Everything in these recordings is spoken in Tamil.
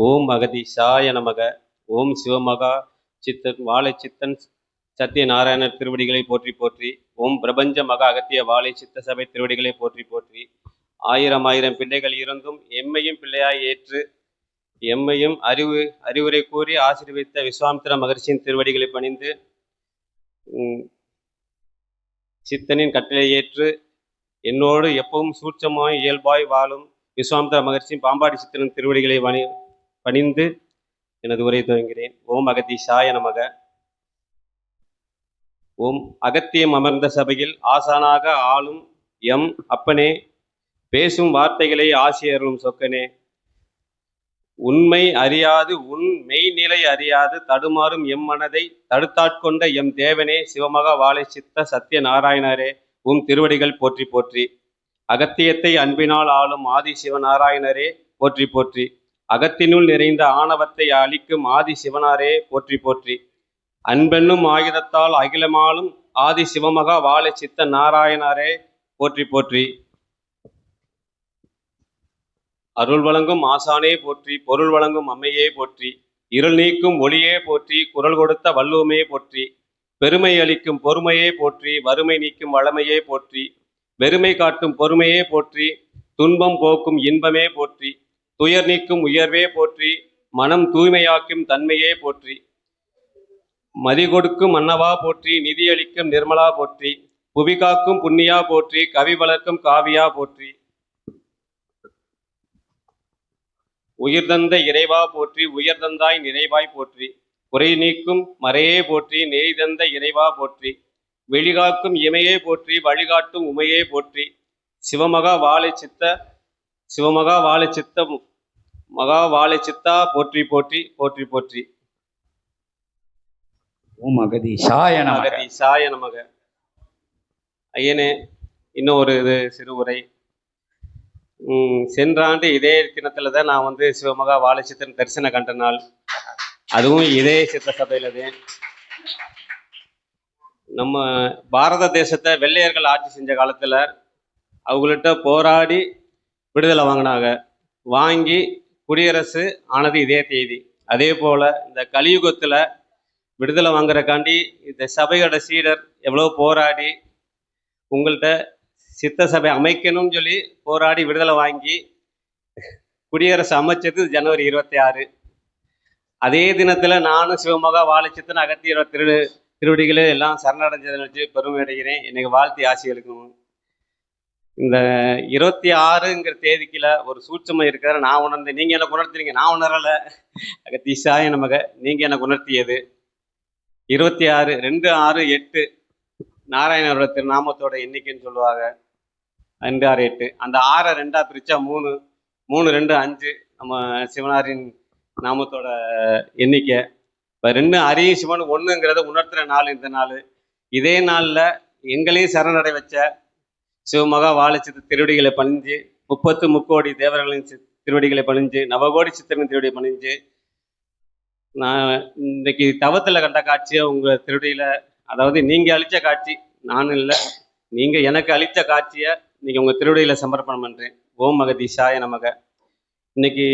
ஓம் அகதீஷாய நமக. ஓம் சிவமகா சித்தன் வாழை சித்தன் சத்தியநாராயணர் திருவடிகளை போற்றி போற்றி. ஓம் பிரபஞ்ச மகா அகத்திய வாழை சித்த சபை திருவடிகளை போற்றி போற்றி. ஆயிரம் ஆயிரம் பிள்ளைகள் இருந்தும் எம்மையும் பிள்ளையாய் ஏற்று எம்மையும் அறிவுரை கூறி ஆசீர்வதித்த விஸ்வாமித்திர மகர்ஷியின் திருவடிகளை பணிந்து சித்தனின் கட்டளை ஏற்று என்னோடு எப்பவும் சூட்சமாய் இயல்பாய் வாழும் விஸ்வாமித்திர மகர்ஷியின் பாம்பாடி சித்தனின் திருவடிகளை பணிந்து எனது உரை துவங்கிறேன். ஓம் அகதீஷாய நமக. ஓம் அகத்தியம் அமர்ந்த சபையில் ஆசானாக ஆளும் எம் அப்பனே, பேசும் வார்த்தைகளை ஆசிரியர்களும் சொக்கனே, உண்மை அறியாது உன் மெய்நிலை அறியாது தடுமாறும் எம் மனதை தடுத்தாட்கொண்ட எம் தேவனே, சிவமகா வாழை சித்த சத்திய நாராயணரே, உம் திருவடிகள் போற்றி போற்றி. அகத்தியத்தை அன்பினால் ஆளும் ஆதி சிவநாராயணரே போற்றி போற்றி. அகத்தினுள் நிறைந்த ஆணவத்தை அழிக்கும் ஆதி சிவனாரே போற்றி போற்றி. அன்பென்னும் ஆயுதத்தால் அகிலமாலும் ஆதி சிவமகா வாழை சித்த நாராயணரே போற்றி போற்றி. அருள் வழங்கும் ஆசானே போற்றி, பொருள் வழங்கும் அம்மையே போற்றி, இருள் நீக்கும் ஒளியே போற்றி, குரல் கொடுத்த வள்ளுவமே போற்றி, பெருமை அளிக்கும் பொறுமையே போற்றி, வறுமை நீக்கும் வளமையே போற்றி, வெறுமை காட்டும் பொறுமையே போற்றி, துன்பம் போக்கும் இன்பமே போற்றி, துயர் நீக்கும் உயர்வே போற்றி, மனம் தூய்மையாக்கும் தன்மையே போற்றி, மதி கொடுக்கும் மன்னவா போற்றி, நிதியளிக்கும் நிர்மலா போற்றி, புவி காக்கும் புண்ணியா போற்றி, கவி வளர்க்கும் காவியா போற்றி, உயிர்தந்த இறைவா போற்றி, உயர்தந்தாய் நிறைவாய் போற்றி, குறை நீக்கும் மறையே போற்றி, நெறி தந்த இறைவா போற்றி, வெளிகாக்கும் இமையே போற்றி, வழிகாட்டும் உமையே போற்றி, சிவமகா வாழை சித்த சிவமகா வாழை சித்த மகா வாழை சித்தா போற்றி போற்றி போற்றி போற்றி. ஓம் அகதீஷாய நமக. அகதீஷாய நமக. ஐயனே, இன்னும் ஒரு சிறு உரை. சென்ற ஆண்டு இதே தினத்துல தான் நான் சிவமகா வாழை சித்தன் தரிசனம் கண்ட நாள். அதுவும் இதே சித்த சபையில தான். நம்ம பாரத தேசத்தை வெள்ளையர்கள் ஆட்சி செஞ்ச காலத்துல அவங்கள்ட்ட போராடி விடுதலை வாங்கினாங்க. வாங்கி குடியரசு ஆனது இதே தேதி. அதே போல இந்த கலியுகத்துல விடுதலை வாங்குறக்காண்டி இந்த சபையோட சீடர் எவ்வளோ போராடி உங்கள்கிட்ட சித்த சபை அமைக்கணும்னு சொல்லி போராடி விடுதலை வாங்கி குடியரசு அமைச்சது ஜனவரி 26. அதே தினத்துல நானும் சிவமகா வாழை சித்தன் அகத்தியர் திருவடிகளே எல்லாம் சரணடைஞ்சதை வச்சு பெருமை அடைகிறேன். எனக்கு வாழ்த்தி ஆசி அளிக்கணும். இந்த 26ங்கிற தேதிக்குல ஒரு சூட்சமா இருக்கிற நான் உணர்ந்தேன். நீங்க எனக்கு உணர்த்துறீங்க, நான் உணரல. அகதீஷாய நமக. நீங்க எனக்கு உணர்த்தியது 26 2-6-8 நாராயணரோட திருநாமத்தோட எண்ணிக்கைன்னு சொல்லுவாங்க. 2-6-8. அந்த 6 2 பிரிச்சா 3 3 2 5 நம்ம சிவனாரின் நாமத்தோட எண்ணிக்கை. இப்போ 2 அரியும் சிவன் 1ங்கிறத உணர்த்துற நாள் இந்த நாள். இதே நாளில் எங்களையும் சரணடை வச்ச சிவமகா வாழை சித்த திருவடிகளை பணிஞ்சு 30 முக்கோடி தேவர்களின் திருவடிகளை பணிஞ்சு நவகோடி சித்தரின் திருவடியை பணிஞ்சு நான் இன்னைக்கு தவத்தில் கண்ட காட்சியை உங்கள் திருவடியில், அதாவது நீங்கள் அளித்த காட்சி, நானும் இல்லை, நீங்கள் எனக்கு அளித்த காட்சியை இன்னைக்கு உங்கள் திருவடியில் சமர்ப்பணம் பண்ணுறேன். ஓம் அகதீஷாய நமக. இன்னைக்கு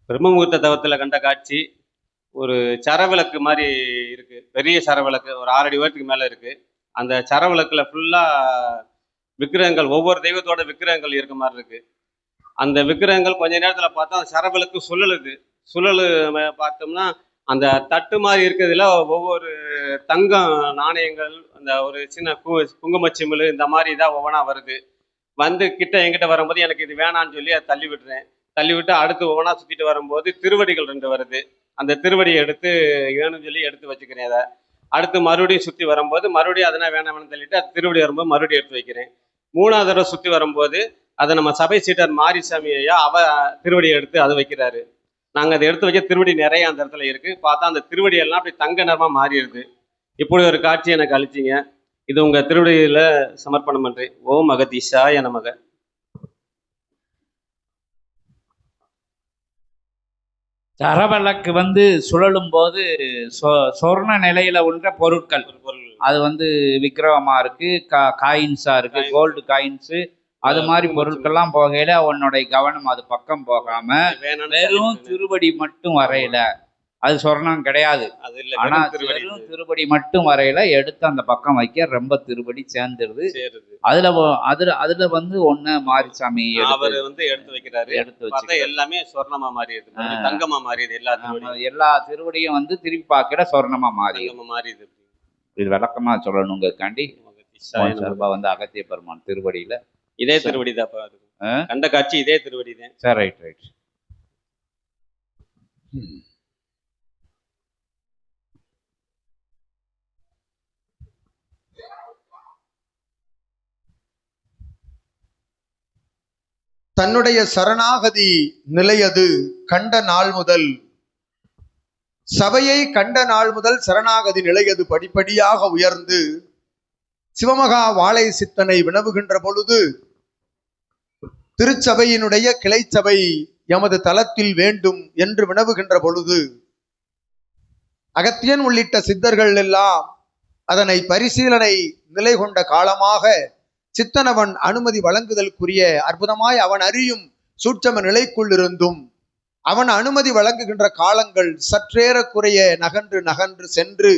பிரம்மமுகூர்த்த தவத்தில் கண்ட காட்சி ஒரு சரவிளக்கு மாதிரி இருக்கு. பெரிய சரவிளக்கு, ஒரு 6 அடி உயரத்துக்கு மேலே இருக்கு. அந்த சரவிளக்கில் ஃபுல்லாக விக்கிரகங்கள், ஒவ்வொரு தெய்வத்தோட விக்கிரகங்கள் இருக்க மாதிரி இருக்கு. அந்த விக்கிரகங்கள் கொஞ்ச நேரத்தில் பார்த்தா அந்த சரவிளக்கு சுழல் பார்த்தோம்னா அந்த தட்டு மாதிரி இருக்கிறதுல ஒவ்வொரு தங்கம் நாணயங்கள், அந்த ஒரு சின்ன குங்குமச்சிமிழ், இந்த மாதிரி இதாக ஒவ்வொன்றா வருது. என்கிட்ட வரும்போது எனக்கு இது வேணான்னு சொல்லி அதை தள்ளி விட்டு அடுத்து ஒவ்வொன்றா சுற்றிட்டு வரும்போது திருவடிகள் 2 வருது. அந்த திருவடியை எடுத்து வேணும்னு சொல்லி எடுத்து வச்சுக்கிறேன். அதை அடுத்து மறுபடியும் சுற்றி வரும்போது மறுபடியும் அதனால் வேணாம்னு தள்ளிட்டு அது திருவடி வரும்போது மறுபடியும் எடுத்து வைக்கிறேன். 3வது தடவை சுற்றி வரும்போது அதை நம்ம சபை சீட்டர் மாரிசாமி ஐயா திருவடியை எடுத்து அதை வைக்கிறாரு. நாங்கள் அதை எடுத்து வைக்க திருவடி நிறைய அந்த இடத்துல இருக்குது. பார்த்தா அந்த திருவடியெல்லாம் அப்படி தங்க நிறமாக மாறிடுது. இப்படி ஒரு காட்சி எனக்கு அளிச்சிங்க. இது உங்கள் திருவடியில் சமர்ப்பணம் பண்ணுறேன். ஓம் அகதீஷாய நமக. சரவிளக்கு சுழலும் போது சொர்ண நிலையில உள்ள பொருட்கள் அது விக்கிரகமா இருக்கு, காயின்ஸா இருக்கு, கோல்டு காயின்ஸு, அது மாதிரி பொருட்கள்லாம் போகையில உன்னுடைய கவனம் அது பக்கம் போகாம வேணாம்னு வெறும் சொல்லிட்டு திருவடி மட்டும் வரையில அது சொர்ணம் கிடையாது. அது இல்ல, ஆனா வெறும் திருவடி வெறும் திருவடி மட்டும் வரையில எடுத்து அந்த பக்கம் வைக்க ரொம்ப திருவடி சேர்ந்துருது. சேருது. அதுல வந்து ஒண்ணு மாரிசாமி அவர் எடுத்து வைக்கிறாரு. எடுத்து பார்த்தா வச்சு எல்லாமே சொர்ணமா மாறிடுது, மறுபடியும் தங்கமா மாறிடுது. எல்லா திருவடியும் எல்லா திருவடியும் வந்து திருப்பி பார்க்கல சொர்ணமா மாறி தங்கமா மாறிடுது. இது விளக்கமா சொல்லணுங்கிறதுக்காண்டி சாயனம். சார்பா வந்து அகத்திய பெருமான் திருவடியில இதே திருவடி தான் கண்ட காட்சி, இதே திருவடி தான். சரி, ரைட் ரைட். தன்னுடைய சரணாகதி நிலையது கண்ட நாள் முதல், சபையை கண்ட நாள் முதல் சரணாகதி நிலையது படிப்படியாக உயர்ந்து சிவமகா வாழை சித்தனை வினவுகின்ற பொழுது, திருச்சபையினுடைய கிளைச்சபை எமது தலத்தில் வேண்டும் என்று வினவுகின்ற பொழுது, அகத்தியன் உள்ளிட்ட சித்தர்கள் எல்லாம் அதனை பரிசீலனை நிலை கொண்ட காலமாக சித்தனவன் அனுமதி வழங்குதலுக்குரிய அற்புதமாய் அவன் அறியும் சூட்சம நிலைக்குள் இருந்தும் அவன் அனுமதி வழங்குகின்ற காலங்கள் சற்றேறக்குறைய நகன்று நகன்று சென்று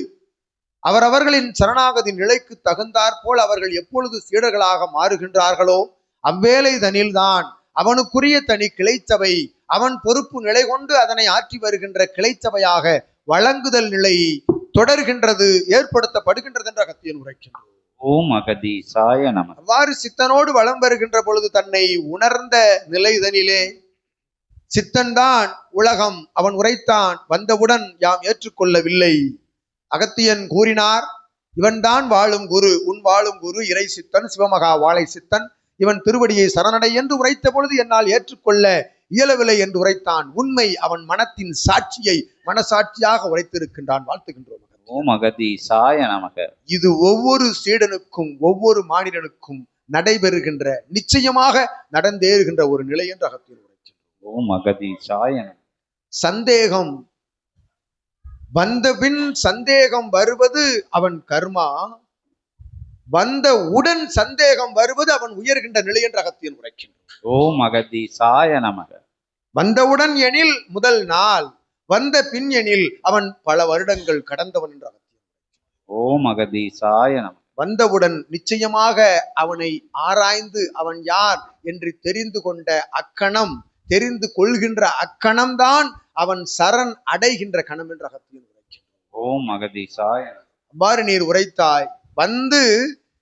அவரவர்களின் சரணாகதி நிலைக்கு தகுந்தாற்போல் அவர்கள் எப்பொழுது சீடர்களாக மாறுகின்றார்களோ அவ்வேளை தனில்தான் அவனுக்குரிய தனி கிளைச்சபை அவன் பொறுப்பு நிலை கொண்டு அதனை ஆற்றி வருகின்ற கிளைச்சபையாக வழங்குதல் நிலை தொடர்கின்றது, ஏற்படுத்தப்படுகின்றது என்று அகத்தியன் உரைக்கின்றான். ஓம் அகதீசாய நம. அவ்வாறு சித்தனோடு வலம் வருகின்ற பொழுது தன்னை உணர்ந்த நிலைதனிலே சித்தன்தான் உலகம் அவன் உரைத்தான், வந்தவுடன் யாம் ஏற்றுக்கொள்ளவில்லை. அகத்தியன் கூறினார், இவன்தான் வாழும் குரு, உன் வாழும் குரு இறை சித்தன் சிவமகா வாழை சித்தன், இவன் திருவடியை சரணடை என்று உரைத்த பொழுது என்னால் ஏற்றுக்கொள்ள இயலவில்லை என்று உரைத்தான். உண்மை அவன் மனத்தின் சாட்சியை மனசாட்சியாக உரைத்திருக்கின்றான். வாழ்த்துகின்றோம். ஓம் அகதீசாய நமக. இது ஒவ்வொரு சீடனுக்கும் ஒவ்வொரு மாநிலனுக்கும் நடைபெறுகின்ற, நிச்சயமாக நடந்தேறுகின்ற ஒரு நிலை என்று அகத்தியன் உரைக்கின்றோம். ஓம் அகதீசாய நமக. சந்தேகம் வந்தபின் சந்தேகம் வருவது அவன் கர்மா, வந்த உடன் சந்தேகம் வருவது அவன் உயர்கின்ற நிலை என்று அகத்தியன் உரைக்கின்றோம். ஓம் அகதீசாய நமக. வந்தவுடன் எனில் முதல் நாள், வந்த பின் எனில் அவன் பல வருடங்கள் கடந்தவன் என்று அகத்தியன். ஓம் அகதீசாய நமக. வந்தவுடன் நிச்சயமாக அவனை ஆராய்ந்து அவன் யார் என்று தெரிந்து கொண்ட அக்கணம், தெரிந்து கொள்கின்ற அக்கணம்தான் அவன் சரண் அடைகின்ற கணம் என்று அகத்தியன் உரைக்கின்றான். ஓம் அகதீசாய. அவ்வாறு நீர் உரைத்தாய், வந்து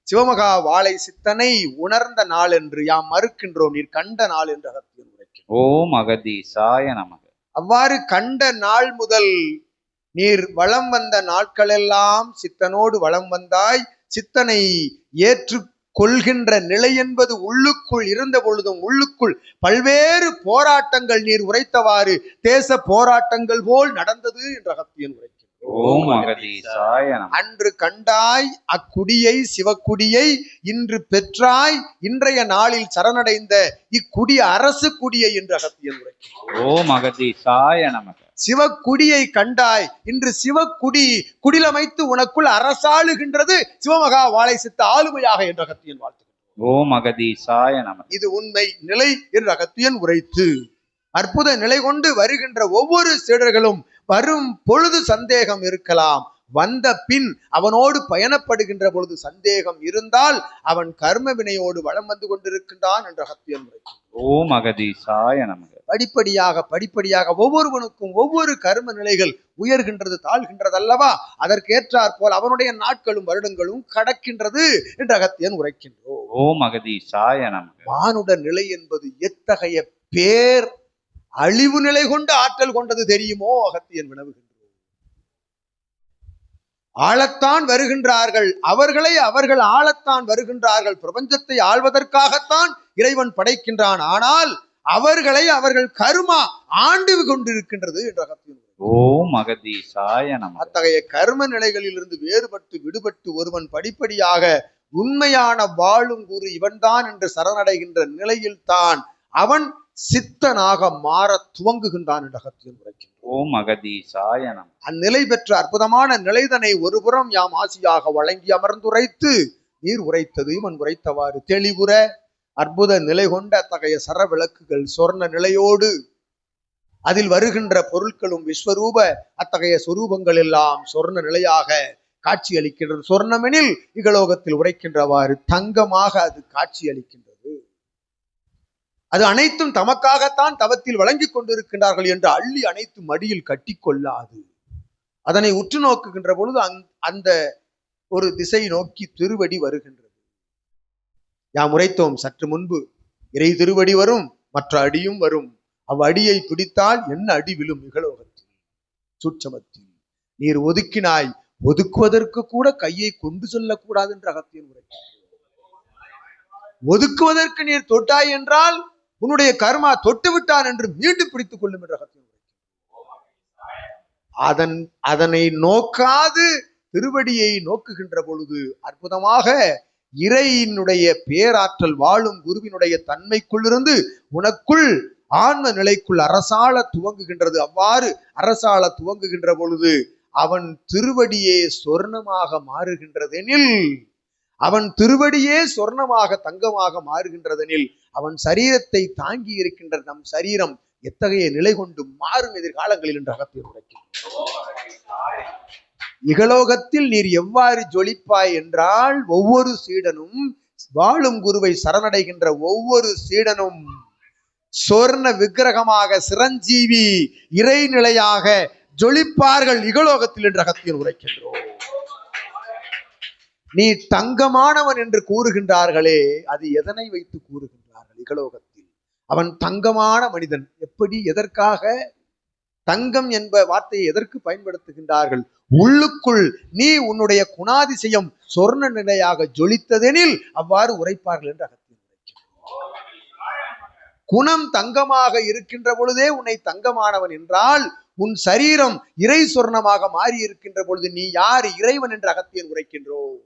சிவமகா வாழை சித்தனை உணர்ந்த நாள் என்று யாம் மறுக்கின்றோம், நீர் கண்ட நாள் என்று அகத்தியன் உரைக்கின்றான். ஓம் அகதீசாய நமக. அவ்வாறு கண்ட நாள் முதல் நீர் வலம் வந்த நாட்களெல்லாம் சித்தனோடு வலம் வந்தாய். சித்தனை ஏற்று கொள்கின்ற நிலை என்பது உள்ளுக்குள் இருந்த பொழுதும் உள்ளுக்குள் பல்வேறு போராட்டங்கள் நீர் உரைத்தவாறு தேச போராட்டங்கள் போல் நடந்தது என்று அகத்தியன் உரைக்கின்றான். ஓம் அகதீசாய நமக. அன்று கண்டாய் அக்குடியை சிவக்குடியை, இன்று பெற்றாய் இன்றைய நாளில் சரணடைந்த இக்குடி அரசு குடியை என்று அகத்தியன் உரைக்கின்றான். ஓம் அகதீசாய நமக. சிவக்குடியை கண்டாய், இன்று சிவக்குடி குடிலமைத்து உனக்குள் அரசாளுகின்றது சிவமகா வாழை சித்த ஆளுமையாக என்று அகத்தியன் வாழ்த்துகின்றான். ஓம் அகதீசாய நமக. இது உண்மை நிலை என்று அகத்தியன் உரைத்து, அற்புத நிலை கொண்டு வருகின்ற ஒவ்வொரு சீடர்களும் வரும் பொழுது சந்தேகம் இருக்கலாம், வந்த பின் அவனோடு பயணப்படுகின்ற பொழுது சந்தேகம் இருந்தால் அவன் கர்ம வினையோடு வளம் வந்து கொண்டிருக்கின்றான் என்று அகத்தியன் உரைக்கின்றான். ஓம் அகதீசாய நமக. படிப்படியாக படிப்படியாக ஒவ்வொருவனுக்கும் ஒவ்வொரு கர்ம நிலைகள் உயர்கின்றது, தாழ்கின்றது அல்லவா? அதற்கேற்றாற் போல் அவனுடைய நாட்களும் வருடங்களும் கடக்கின்றது என்று அகத்தியன் உரைக்கின்றோம். ஓம் அகதீசாய நமக. மானுட நிலை என்பது எத்தகைய பேர் அழிவு நிலை கொண்டு ஆற்றல் கொண்டது தெரியுமோ? அகத்தியன் வினவுகின்றோம். ஆளத்தான் வருகின்றார்கள், அவர்களை அவர்கள் ஆளத்தான் வருகின்றார்கள். பிரபஞ்சத்தை ஆள்வதற்காகத்தான் இறைவன் படைக்கின்றான். ஆனால் அவர்களை அவர்கள் கர்மா ஆண்டு கொண்டிருக்கின்றது என்ற அகத்தியன். ஓம் அகதீசாய நமக. அத்தகைய கர்ம நிலைகளில் இருந்து வேறுபட்டு விடுபட்டு ஒருவன் படிப்படியாக உண்மையான வாழும் குரு இவன்தான் என்று சரணடைகின்ற நிலையில் தான் அவன் சித்தனாக மாற துவங்குகின்றான் என்று அகத்தியன் உரைக்கின்றான். ஓம் அகதீசாய நமக. அந்நிலை பெற்ற அற்புதமான நிலைதனை ஒருபுறம் யாம் ஆசியாக வழங்கி அமர்ந்துரைத்து, நீர் உரைத்தது இவன் உரைத்தவாறு தெளிவுற அற்புத நிலை கொண்ட அத்தகைய சர விளக்குகள் சொர்ண நிலையோடு அதில் வருகின்ற பொருட்களும் விஸ்வரூப அத்தகைய சொரூபங்கள் எல்லாம் சொர்ண நிலையாக காட்சி அளிக்கின்றது. சொர்ணமெனில் இகலோகத்தில் உரைக்கின்றவாறு தங்கமாக அது காட்சி அளிக்கின்றது. அது அனைத்தும் தமக்காகத்தான் தவத்தில் வழங்கிக் கொண்டிருக்கின்றார்கள் என்று அள்ளி அனைத்து மடியில் கட்டி கொள்ளாது. அதனை உற்று நோக்குகின்ற பொழுது அந்த ஒரு திசை நோக்கி திருவடி வருகின்றது. யாம் உரைத்தோம் சற்று முன்பு, இறை திருவடி வரும், மற்ற அடியும் வரும். அவ்வடியை பிடித்தால் என்ன அடி விழும் இகலோகத்தில் சூட்சமத்தில். நீர் ஒதுக்கினாய், ஒதுக்குவதற்கு கூட கையை கொண்டு செல்லக்கூடாது என்று அகத்தியன் உரைக்கின்றார். ஒதுக்குவதற்கு நீர் தொட்டாய் என்றால் உன்னுடைய கர்மா தொட்டு விட்டான் என்று மீண்டும் பிடித்துக் கொள்ளும் என்று அகத்தியன் உரைக்கின்றார். அதனை நோக்காது திருவடியை நோக்குகின்ற பொழுது அற்புதமாக இறையினுடைய பேராற்றல் வாழும் குருவினுடைய தன்மைக்குள்ளிருந்து உனக்குள் ஆன்ம நிலைக்குள் அரசாள துவங்குகின்றது. அவ்வாறு அரசாள துவங்குகின்ற பொழுது அவன் திருவடியே சொர்ணமாக மாறுகின்றதெனில், அவன் திருவடியே சொர்ணமாக தங்கமாக மாறுகின்றதெனில், அவன் சரீரத்தை தாங்கி இருக்கின்ற நம் சரீரம் எத்தகைய நிலை கொண்டு மாறும் எதிர்காலங்களில் என்று அகத்தியன் உரைக்கின்றார். இகலோகத்தில் நீர் எவ்வாறு ஜொலிப்பாய் என்றால், ஒவ்வொரு சீடனும் வாழும் குருவை சரணடைகின்ற ஒவ்வொரு சீடனும் சொர்ண விக்கிரகமாக சிரஞ்சீவி இறைநிலையாக ஜொலிப்பார்கள் இகலோகத்தில் என்று அகத்தியன் உரைக்கின்றோம். நீ தங்கமானவன் என்று கூறுகின்றார்களே, அது எதனை வைத்து கூறுகின்றார்கள்? இகலோகத்தில் அவன் தங்கமான மனிதன். எப்படி, எதற்காக தங்கம் என்ப வார்த்தையை எதற்கு பயன்படுத்துகின்றார்கள்? உள்ளுக்குள் நீ உன்னுடைய குணாதிசயம் சொர்ண நிலையாக ஜொலித்ததெனில் அவ்வாறு உரைப்பார்கள் என்று அகத்தியன் உரைக்கின்றோம். குணம் தங்கமாக இருக்கின்ற பொழுதே உன்னை தங்கமானவன் என்றால், உன் சரீரம் இறை சொர்ணமாக மாறி இருக்கின்ற பொழுது நீ யார்? இறைவன் என்று அகத்தியன் உரைக்கின்றோம்.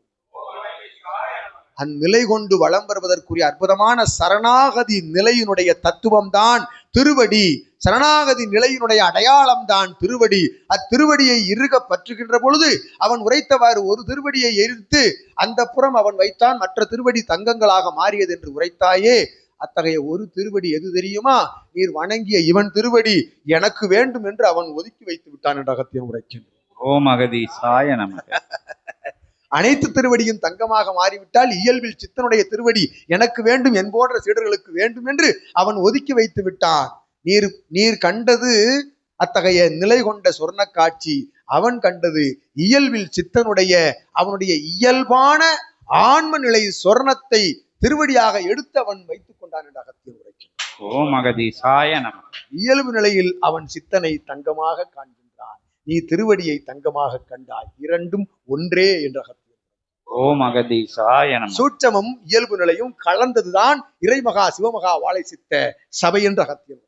அந்நிலை கொண்டு வளம் வருவதற்குரிய அற்புதமான சரணாகதி நிலையினுடைய தத்துவம் தான் திருவடி. சரணாகதி நிலையினுடைய அடையாளம் தான் திருவடி. அத்திருவடியை இறுக பற்றுகின்ற பொழுது அவன் உரைத்தவாறு ஒரு திருவடியை எரித்து அந்த புறம் அவன் வைத்தான், மற்ற திருவடி தங்கங்களாக மாறியது என்று உரைத்தாயே. அத்தகைய ஒரு திருவடி எது தெரியுமா? நீர் வணங்கிய இவன் திருவடி எனக்கு வேண்டும் என்று அவன் ஒதுக்கி வைத்து விட்டான் என்று அகத்தியன் உரைக்கின்றான். ஓம் அகதீசாய நமக. அனைத்து திருவடியும் தங்கமாக மாறிவிட்டால் இயல்பில் சித்தனுடைய திருவடி எனக்கு வேண்டும் என் போன்ற சீடர்களுக்கு வேண்டும் என்று அவன் ஒதுக்கி வைத்து விட்டான். நீர் கண்டது அத்தகைய நிலை கொண்ட சொர்ண காட்சி. அவன் கண்டது இயல்பில் சித்தனுடைய அவனுடைய இயல்பான ஆன்ம நிலை சொர்ணத்தை திருவடியாக எடுத்து அவன் வைத்துக் கொண்டான் என்று அகத்தியன் உரைக்கின்றான். ஓம் அகதீசாய நமக. இயல்பு நிலையில் அவன் சித்தனை தங்கமாக காண்கின்றான். நீ திருவடியை தங்கமாக கண்டாய். இரண்டும் ஒன்றே என்று அகத்தியன். ஓம் அகதீசாய நமக. சூட்சமும் இயல்பு நிலையும் கலந்ததுதான் இறைமகா சிவமகா வாழை சித்த சபை என்று அகத்தியன்.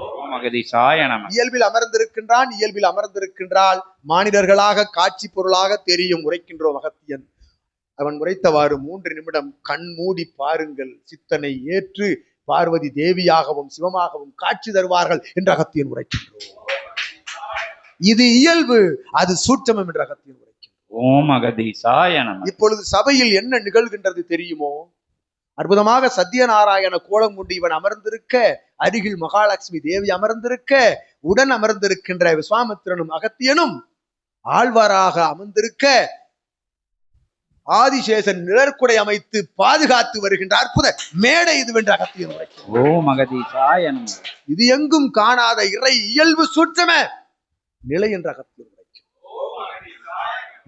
ஓம் அகதீசாய நமக. இயல்பில் அமர்ந்திருக்கின்றான், இயல்பில் அமர்ந்திருக்கின்றால் மானிடர்களாக காட்சி பொருளாக தெரியும் உரைக்கின்றோம் அகத்தியன். அவன் உரைத்தவாறு 3 நிமிடம் கண் மூடி பாருங்கள், சித்தனை ஏற்று பார்வதி தேவியாகவும் சிவமாகவும் காட்சி தருவார்கள் என்று அகத்தியன் உரைக்கின்றோம். இது இயல்பு, அது சூட்சமம் என்று அகத்தியன் உரைக்கின்றோம். ஓம் அகதீசாய நமக. இப்பொழுது சபையில் என்ன நிகழ்கின்றது தெரியுமோ? அற்புதமாக சத்யநாராயண கோலம் கொண்டு இவன் அமர்ந்திருக்க, அருகில் மகாலட்சுமி தேவி அமர்ந்திருக்க, உடன் அமர்ந்திருக்கின்ற விஸ்வாமித்திரனும் அகத்தியனும் ஆழ்வாராக அமர்ந்திருக்க, ஆதிசேஷன் நிழற்குடை அமைத்து பாதுகாத்து வருகின்ற அற்புத மேடை இதுவென்று அகத்தியன் உரைக்கின்றான். ஓம் அகதீசாய நமக. இது எங்கும் காணாத இறை இயல்பு சூட்சம நிலை என்று அகத்தியன் உரைக்கின்றான்.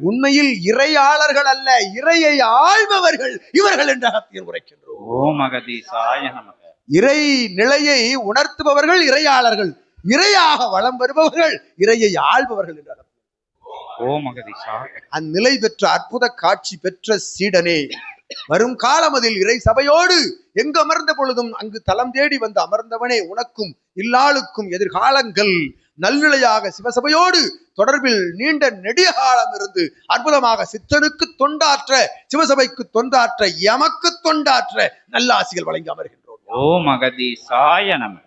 உண்மையில் இறையாளர்கள் அல்ல, இறையை ஆள்பவர்கள் இவர்கள் என்று அகத்தியன் உரைக்கின்றோம். ஓம் அகதீசாய நமக. இறை நிலையை உணர்த்துபவர்கள் இறையாளர்கள், இறையாக வளம் வருபவர்கள் இறையை ஆள்பவர்கள் என்று அகத்தியன். ஓம் அகதீசாய. அந்நிலை பெற்ற அற்புத காட்சி பெற்ற சீடனே, வரும் காலம் அதில் இறை சபையோடு எங்கு அமர்ந்த பொழுதும் அங்கு தலம் தேடி வந்து அமர்ந்தவனே, உனக்கும் இல்லாளுக்கும் எதிர்காலங்கள் நல்நிலையாக சிவசபையோடு தொடர்பில் நீண்ட நெடிய காலம் இருந்து அற்புதமாக சித்தனுக்கு தொண்டாற்ற, சிவசபைக்கு தொண்டாற்ற, எமக்கு தொண்டாற்ற நல்ல ஆசிகள் வழங்கி அமர்கின்றோம். ஓம் அகதீசாய நமக.